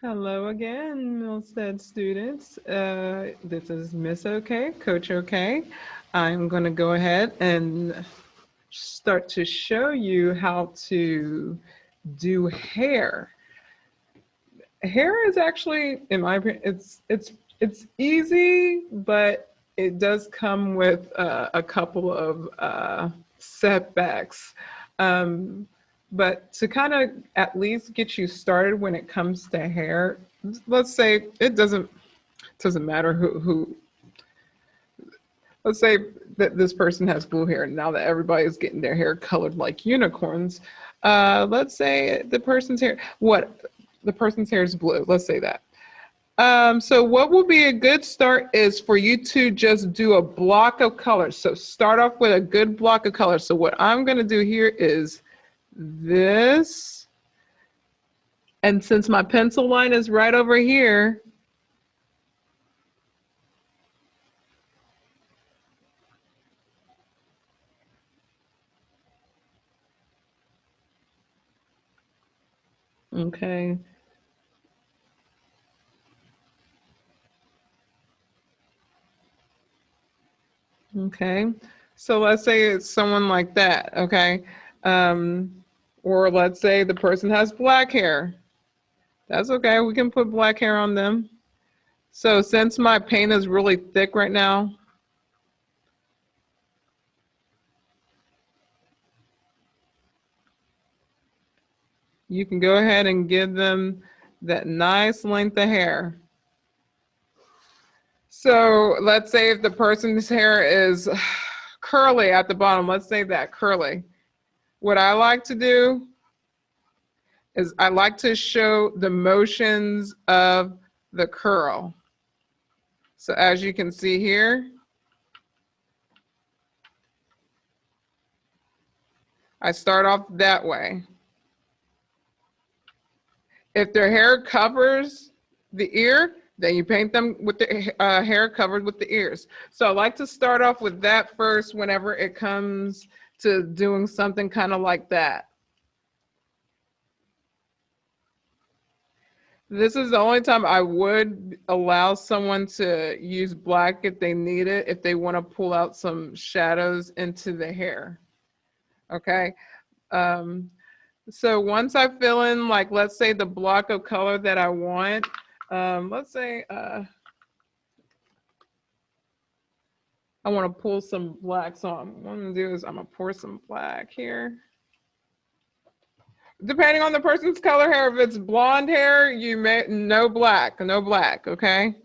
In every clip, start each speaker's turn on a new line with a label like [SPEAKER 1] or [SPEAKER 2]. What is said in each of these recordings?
[SPEAKER 1] Hello again, Milstead students. This is Miss OK, Coach OK. I'm going to go ahead and start to show you how to do hair. Hair is actually, in my opinion, it's easy, but it does come with a couple of setbacks. Um, but to kind of at least get you started when it comes to hair, let's say it doesn't matter who. Let's say that this person has blue hair. Now that everybody's getting their hair colored like unicorns, let's say the person's hair is blue. Let's say that. So what will be a good start is for you to just do a block of color. So start off with a good block of color. So what I'm going to do here is this. And since my pencil line is right over here, okay. Okay. So let's say it's someone like that, okay? Or let's say the person has black hair. That's okay. We can put black hair on them. So since my paint is really thick right now, you can go ahead and give them that nice length of hair. So let's say if the person's hair is curly at the bottom, let's say that curly. What I like to do is I like to show the motions of the curl. So as you can see here, I start off that way. If their hair covers the ear, then you paint them with the hair covered with the ears. So I like to start off with that first whenever it comes to doing something kind of like that. This is the only time I would allow someone to use black if they need it, if they want to pull out some shadows into the hair. Okay. So once I fill in, like, let's say the block of color that I want, let's say I want to pull some black. So what I'm going to do is I'm going to pour some black here. Depending on the person's color hair, if it's blonde hair, you may no black, okay?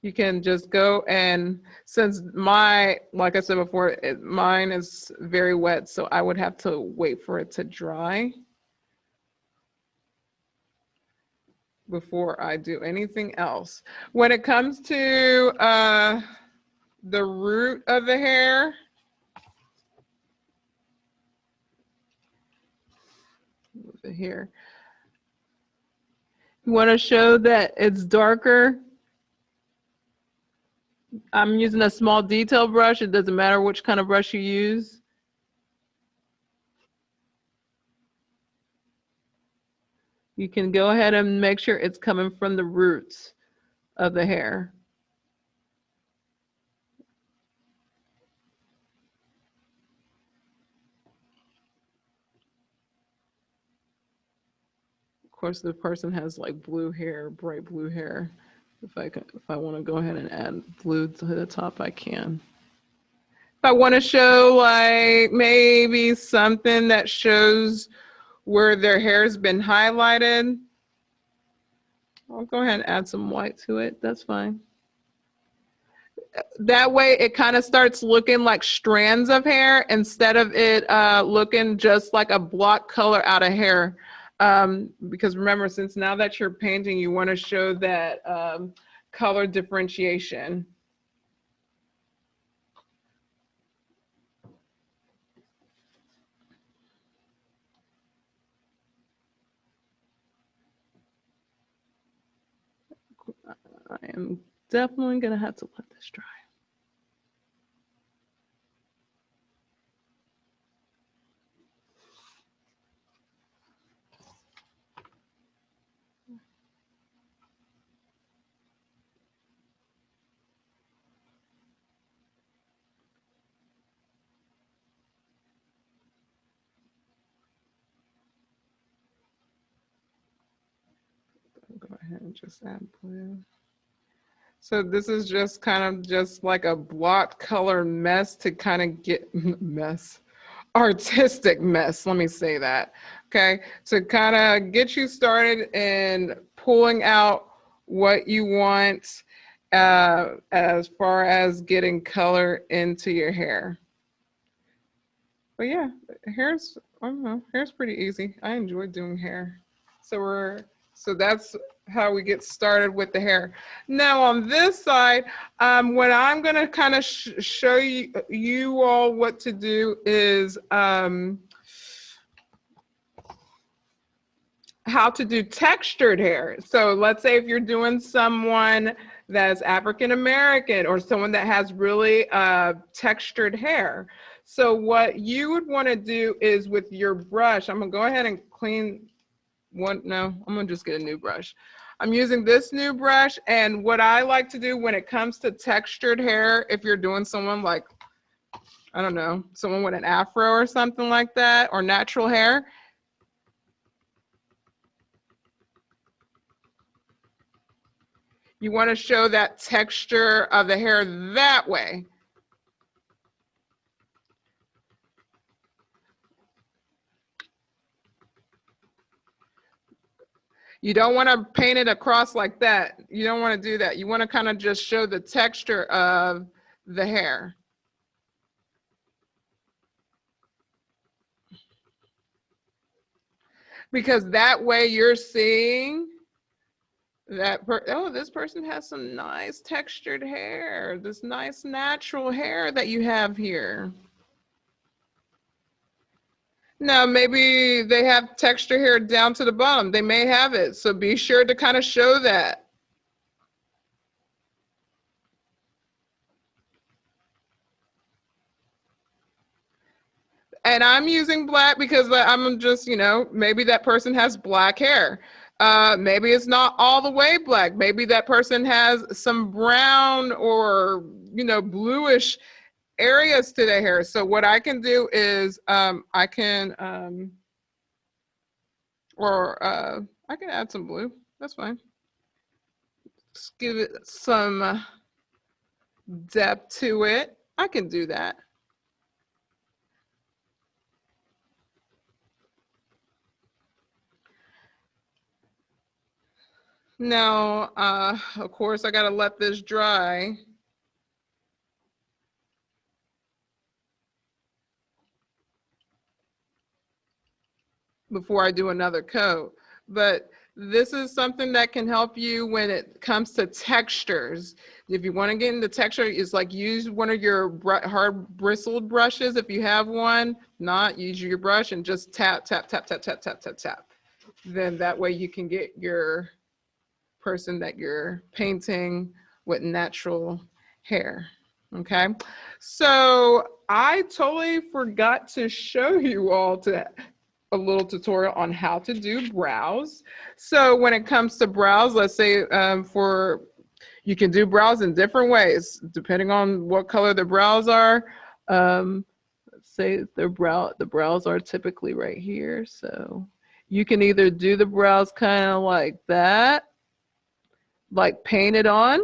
[SPEAKER 1] You can just go and since like I said before, mine is very wet, so I would have to wait for it to dry before I do anything else. When it comes to the root of the hair, here, you want to show that it's darker. I'm using a small detail brush. It doesn't matter which kind of brush you use. You can go ahead and make sure it's coming from the roots of the hair. Of course, the person has like blue hair, bright blue hair. If I want to go ahead and add blue to the top, I can. If I want to show like maybe something that shows where their hair's been highlighted, I'll go ahead and add some white to it. That's fine. That way it kind of starts looking like strands of hair instead of it looking just like a block color out of hair. Because remember, since now that you're painting, you want to show that color differentiation. I am definitely going to have to let this dry. ahead and just add blue. So this is just kind of just like a block color mess to kind of get artistic mess. Let me say that. Okay. To kind of get you started in pulling out what you want as far as getting color into your hair. But yeah, hair's, I don't know, hair's pretty easy. I enjoy doing hair. So that's how we get started with the hair. Now on this side, what I'm gonna kind of show you all what to do is how to do textured hair. So let's say if you're doing someone that's African American or someone that has really textured hair. So what you would want to do is with your brush, I'm gonna go ahead and clean one. No, I'm gonna just get a new brush. I'm using this new brush, and what I like to do when it comes to textured hair, if you're doing someone like, I don't know, someone with an afro or something like that, or natural hair, you want to show that texture of the hair that way. You don't want to paint it across like that. You don't want to do that. You want to kind of just show the texture of the hair. Because that way you're seeing that, oh, this person has some nice textured hair, this nice natural hair that you have here. Now, maybe they have texture hair down to the bottom. They may have it. So be sure to kind of show that. And I'm using black because I'm just, you know, maybe that person has black hair. Maybe it's not all the way black. Maybe that person has some brown or, you know, bluish areas to their hair. So what I can do is I can add some blue. That's fine. Just give it some depth to it. I can do that. Now, of course, I got to let this dry. Before I do another coat. But this is something that can help you when it comes to textures. If you want to get into texture, it's like use one of your hard bristled brushes if you have one. Not use your brush and just tap, tap, tap, tap, tap, tap, tap, tap. Then that way you can get your person that you're painting with natural hair. Okay, so I totally forgot to show you all a little tutorial on how to do brows. So when it comes to brows, let's say you can do brows in different ways depending on what color the brows are. Let's say the brows are typically right here. So you can either do the brows kind of like that, like paint it on.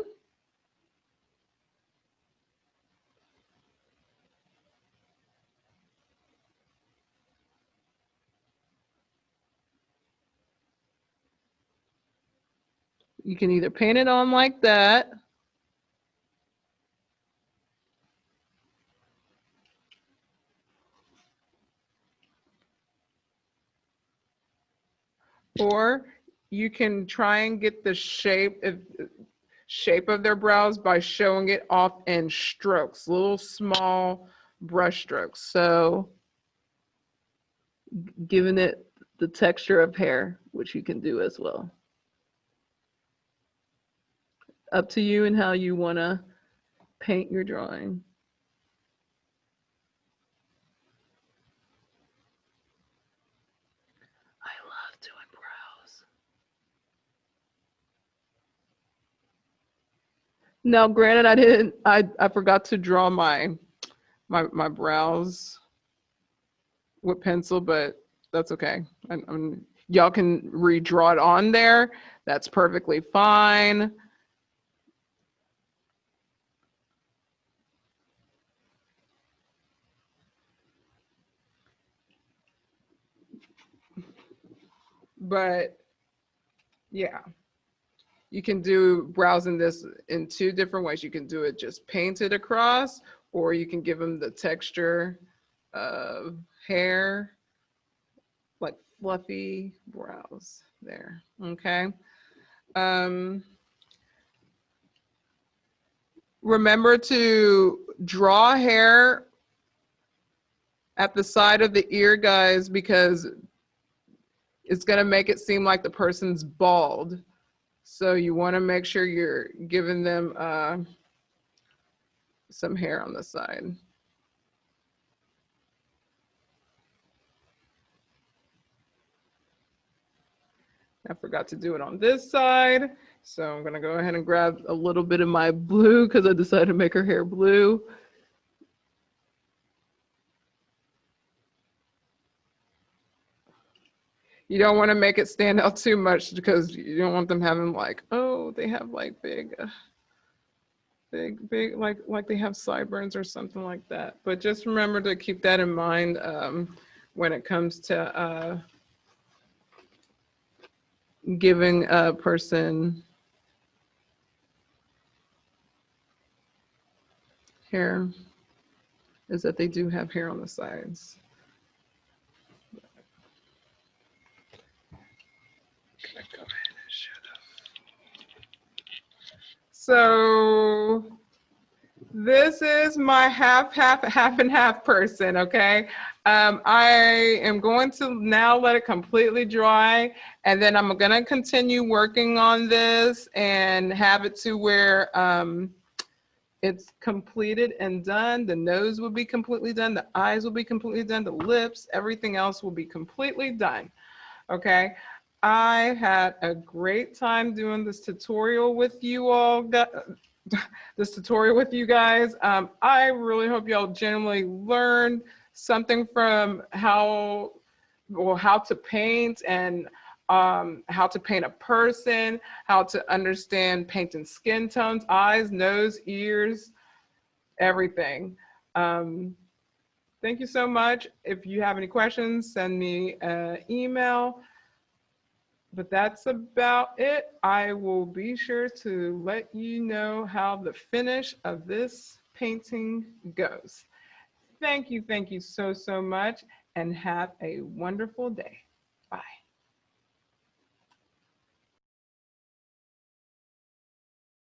[SPEAKER 1] You can either paint it on like that, or you can try and get the shape of their brows by showing it off in strokes, little small brush strokes. So giving it the texture of hair, which you can do as well. Up to you and how you want to paint your drawing. I love doing brows. Now, granted, I forgot to draw my brows with pencil, but That's okay. Y'all can redraw it on there. That's perfectly fine. But yeah, you can do browsing this in two different ways. You can do it just painted across, or you can give them the texture of hair, like fluffy brows there. Okay. Um, remember to draw hair at the side of the ear, guys, because it's going to make it seem like the person's bald. So you want to make sure you're giving them some hair on the side. I forgot to do it on this side. So I'm going to go ahead and grab a little bit of my blue because I decided to make her hair blue. You don't want to make it stand out too much because you don't want them having like, oh, they have like big, like they have sideburns or something like that. But just remember to keep that in mind when it comes to giving a person hair, is that they do have hair on the sides. Go ahead and shut up. So this is my half and half person, okay? I am going to now let it completely dry, and then I'm gonna continue working on this and have it to where it's completed and done. The nose will be completely done, the eyes will be completely done, the lips, everything else will be completely done, okay? I had a great time doing this tutorial with you all, this tutorial with you guys. I really hope y'all genuinely learned something from how to paint and how to paint a person, how to understand painting skin tones, eyes, nose, ears, everything. Thank you so much. If you have any questions, send me an email. But that's about it. I will be sure to let you know how the finish of this painting goes. Thank you so much, and have a wonderful day. Bye.